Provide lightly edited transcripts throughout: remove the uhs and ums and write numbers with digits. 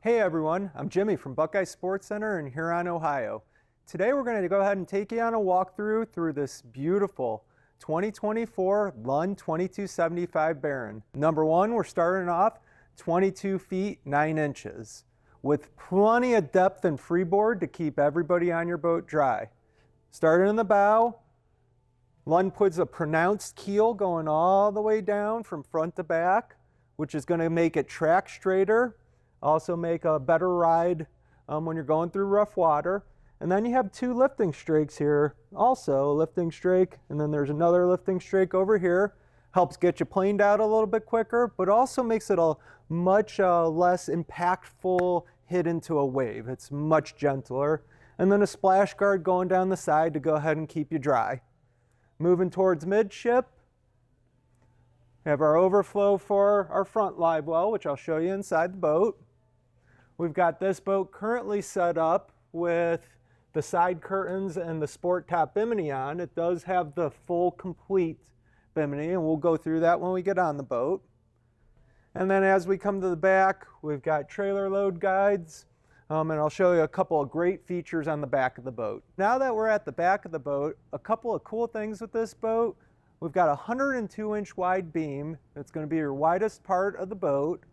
Hey everyone, I'm Jimmy from Buckeye Sports Center in Huron, Ohio. Today we're going to go ahead and take you on a walkthrough through this beautiful 2024 Lund 2275 Baron. Number one, we're starting off 22 feet 9 inches with plenty of depth and freeboard to keep everybody on your boat dry. Starting in the bow, Lund puts a pronounced keel going all the way down from front to back, which is going to make it track straighter. Also make a better ride when you're going through rough water. And then you have two lifting strakes here. Also a lifting strake, and then there's another lifting strake over here. Helps get you planed out a little bit quicker, but also makes it a much less impactful hit into a wave. It's much gentler. And then a splash guard going down the side to go ahead and keep you dry. Moving towards midship, we have our overflow for our front live well, which I'll show you inside the boat. We've got this boat currently set up with the side curtains and the sport top bimini on. It does have the full complete bimini, and we'll go through that when we get on the boat. And then as we come to the back, we've got trailer load guides, and I'll show you a couple of great features on the back of the boat. Now that we're at the back of the boat, a couple of cool things with this boat. We've got a 102-inch wide beam. That's going to be your widest part of the boat.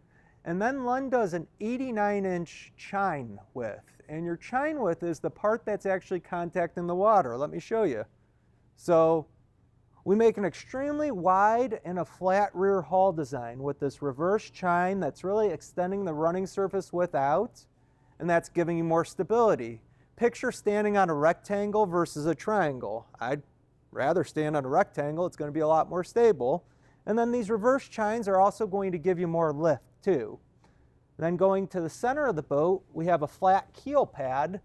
And then Lund does an 89-inch chine width. And your chine width is the part that's actually contacting the water. Let me show you. So we make an extremely wide and a flat rear hull design with this reverse chine that's really extending the running surface width out, and that's giving you more stability. Picture standing on a rectangle versus a triangle. I'd rather stand on a rectangle. It's going to be a lot more stable. And then these reverse chines are also going to give you more lift too. Then going to the center of the boat, we have a flat keel pad,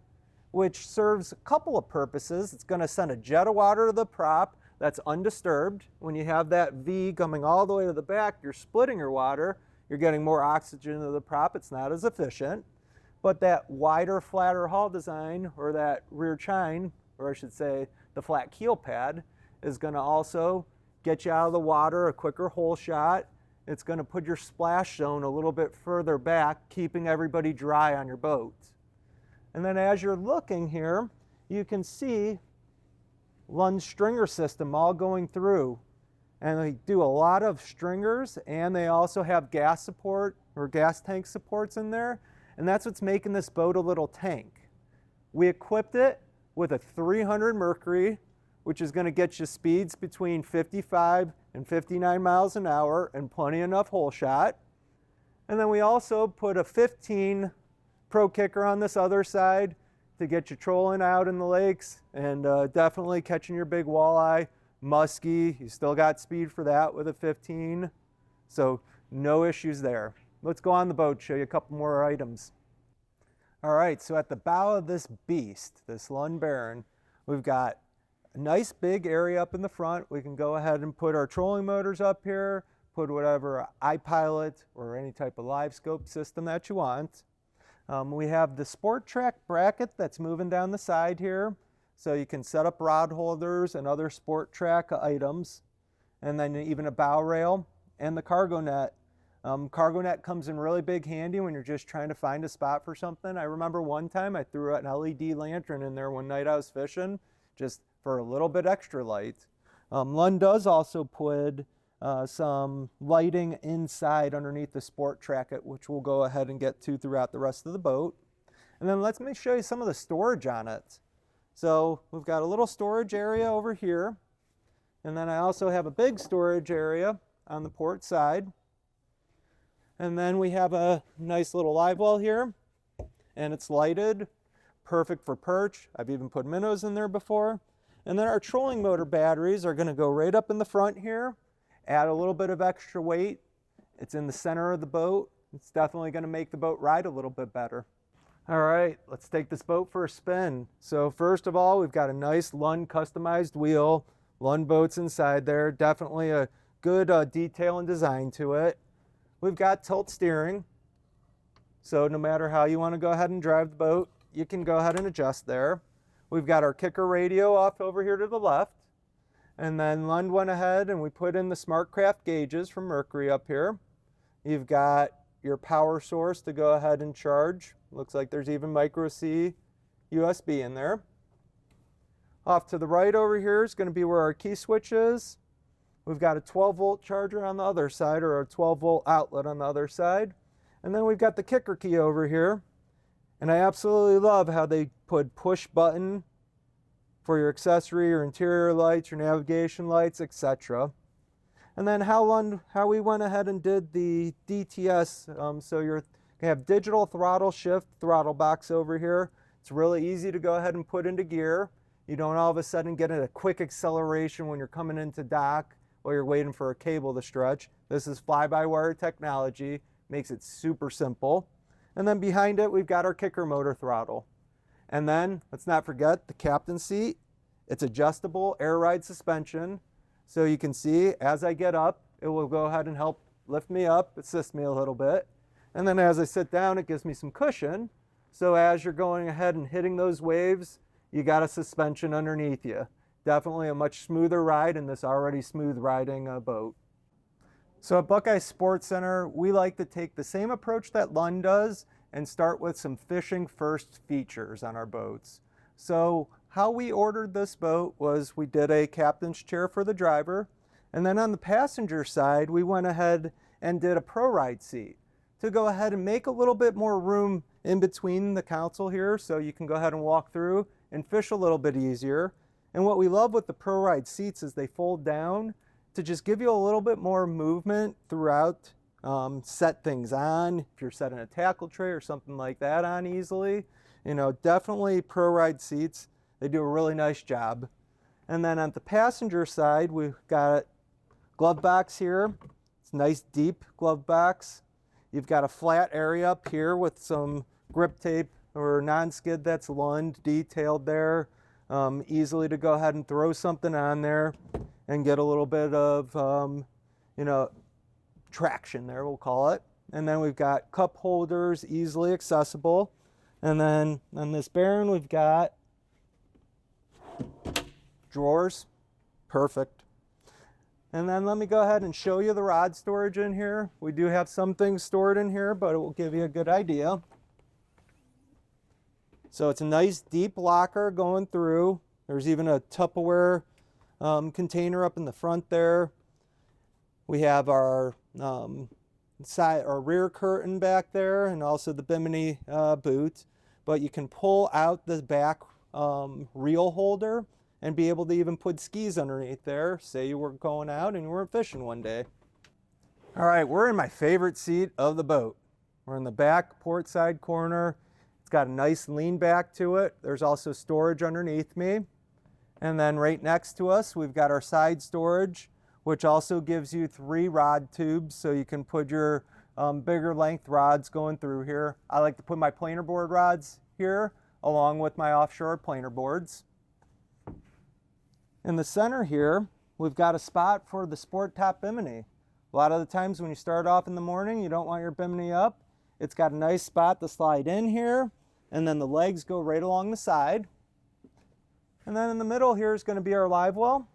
which serves a couple of purposes. It's going to send a jet of water to the prop that's undisturbed. When you have that V coming all the way to the back, you're splitting your water. You're getting more oxygen to the prop. It's not as efficient. But that wider, flatter hull design, or that rear chine, or I should say the flat keel pad, is going to also get you out of the water, a quicker hole shot. It's going to put your splash zone a little bit further back, keeping everybody dry on your boat. And then as you're looking here, you can see Lund's stringer system all going through. And they do a lot of stringers, and they also have gas support or gas tank supports in there. And that's what's making this boat a little tank. We equipped it with a 300 Mercury, which is going to get you speeds between 55 and 59 miles an hour and plenty enough hole shot. And then we also put a 15 Pro Kicker on this other side to get you trolling out in the lakes and definitely catching your big walleye, muskie. You still got speed for that with a 15. So no issues there. Let's go on the boat, show you a couple more items. All right, so at the bow of this beast, this Lund Baron, we've got a nice big area up in the front. We can go ahead and put our trolling motors up here, put whatever iPilot or any type of live scope system that you want. We have the Sport Track bracket that's moving down the side here, so you can set up rod holders and other Sport Track items, and then even a bow rail and the cargo net. Cargo net comes in really big handy when you're just trying to find a spot for something. I remember one time I threw an LED lantern in there one night I was fishing, just for a little bit extra light. Lund does also put some lighting inside underneath the Sport Track, which we'll go ahead and get to throughout the rest of the boat. And then let me show you some of the storage on it. So we've got a little storage area over here, and then I also have a big storage area on the port side. And then we have a nice little live well here, and it's lighted, perfect for perch. I've even put minnows in there before. And then our trolling motor batteries are going to go right up in the front here, add a little bit of extra weight. It's in the center of the boat. It's definitely going to make the boat ride a little bit better. All right, let's take this boat for a spin. So first of all, we've got a nice Lund customized wheel, Lund boats inside there. Definitely a good detail and design to it. We've got tilt steering. So no matter how you want to go ahead and drive the boat, you can go ahead and adjust there. We've got our kicker radio off over here to the left. And then Lund went ahead and we put in the SmartCraft gauges from Mercury up here. You've got your power source to go ahead and charge. Looks like there's even micro C USB in there. Off to the right over here is going to be where our key switch is. We've got a 12-volt charger on the other side, or a 12-volt outlet on the other side. And then we've got the kicker key over here. And I absolutely love how they put push button for your accessory, your interior lights, your navigation lights, etc. And then how we went ahead and did the DTS. So you have digital throttle shift throttle box over here. It's really easy to go ahead and put into gear. You don't all of a sudden get a quick acceleration when you're coming into dock while you're waiting for a cable to stretch. This is fly-by-wire technology, makes it super simple. And then behind it, we've got our kicker motor throttle. And then, let's not forget the captain's seat. It's adjustable air ride suspension. So you can see, as I get up, it will go ahead and help lift me up, assist me a little bit. And then as I sit down, it gives me some cushion. So as you're going ahead and hitting those waves, you got a suspension underneath you. Definitely a much smoother ride in this already smooth riding boat. So at Buckeye Sports Center, we like to take the same approach that Lund does and start with some fishing first features on our boats. So how we ordered this boat was we did a captain's chair for the driver, and then on the passenger side, we went ahead and did a pro ride seat to go ahead and make a little bit more room in between the console here, so you can go ahead and walk through and fish a little bit easier. And what we love with the pro ride seats is they fold down to just give you a little bit more movement throughout. Set things on, if you're setting a tackle tray or something like that on easily. You know, definitely pro ride seats, they do a really nice job. And then on the passenger side, we've got glove box here. It's a nice deep glove box. You've got a flat area up here with some grip tape or non-skid that's Lund detailed there. Easily to go ahead and throw something on there and get a little bit of, traction there, we'll call it. And then we've got cup holders, easily accessible. And then on this Baron, we've got drawers, perfect. And then let me go ahead and show you the rod storage in here. We do have some things stored in here, but it will give you a good idea. So it's a nice deep locker going through. There's even a Tupperware container up in the front there. We have our side or rear curtain back there, and also the Bimini boot. But you can pull out the back reel holder and be able to even put skis underneath there. Say you were going out and you weren't fishing one day. All right, we're in my favorite seat of the boat. We're in the back port side corner. It's got a nice lean back to it. There's also storage underneath me. And then right next to us, we've got our side storage, which also gives you 3 rod tubes, so you can put your bigger length rods going through here. I like to put my planer board rods here, along with my offshore planer boards. In the center here, we've got a spot for the sport top bimini. A lot of the times when you start off in the morning, you don't want your bimini up. It's got a nice spot to slide in here, and then the legs go right along the side. And then in the middle here is going to be our live well.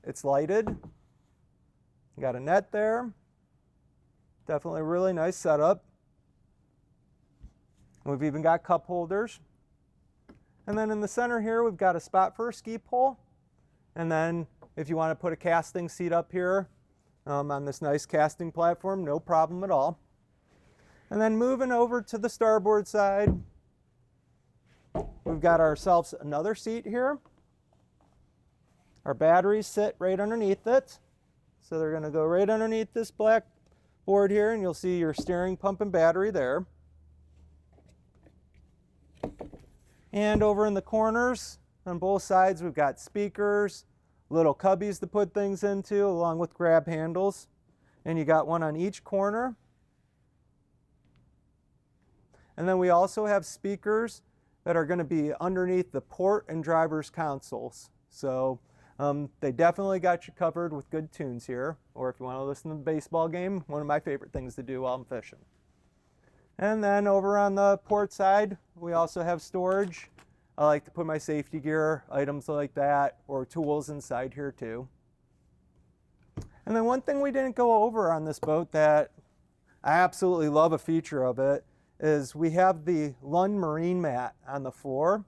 It's lighted. You got a net there. Definitely a really nice setup. We've even got cup holders. And then in the center here, we've got a spot for a ski pole. And then if you want to put a casting seat up here on this nice casting platform, no problem at all. And then moving over to the starboard side, we've got ourselves another seat here. Our batteries sit right underneath it. So they're going to go right underneath this black board here, and you'll see your steering pump and battery there. And over in the corners on both sides, we've got speakers, little cubbies to put things into, along with grab handles. And you got one on each corner. And then we also have speakers that are going to be underneath the port and driver's consoles. So they definitely got you covered with good tunes here. Or if you want to listen to the baseball game, one of my favorite things to do while I'm fishing. And then over on the port side, we also have storage. I like to put my safety gear, items like that, or tools inside here too. And then one thing we didn't go over on this boat that I absolutely love a feature of it is we have the Lund marine mat on the floor.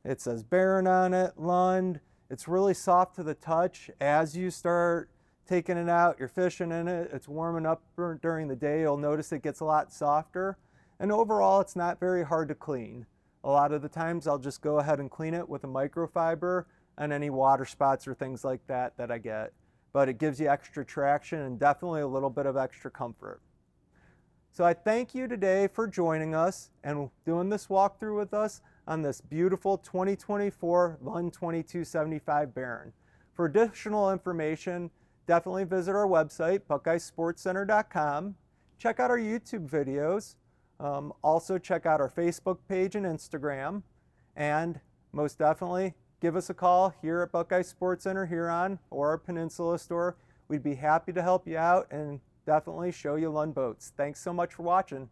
It says Baron on it, Lund. It's really soft to the touch. As you start taking it out, you're fishing in it, it's warming up during the day, you'll notice it gets a lot softer. And overall, it's not very hard to clean. A lot of the times I'll just go ahead and clean it with a microfiber on any water spots or things like that that I get. But it gives you extra traction and definitely a little bit of extra comfort. So I thank you today for joining us and doing this walkthrough with us on this beautiful 2024 Lund 2275 Baron. For additional information, definitely visit our website, buckeyesportscenter.com. Check out our YouTube videos. Also check out our Facebook page and Instagram. And most definitely, give us a call here at Buckeye Sports Center Huron or our Peninsula store. We'd be happy to help you out and definitely show you Lund boats. Thanks so much for watching.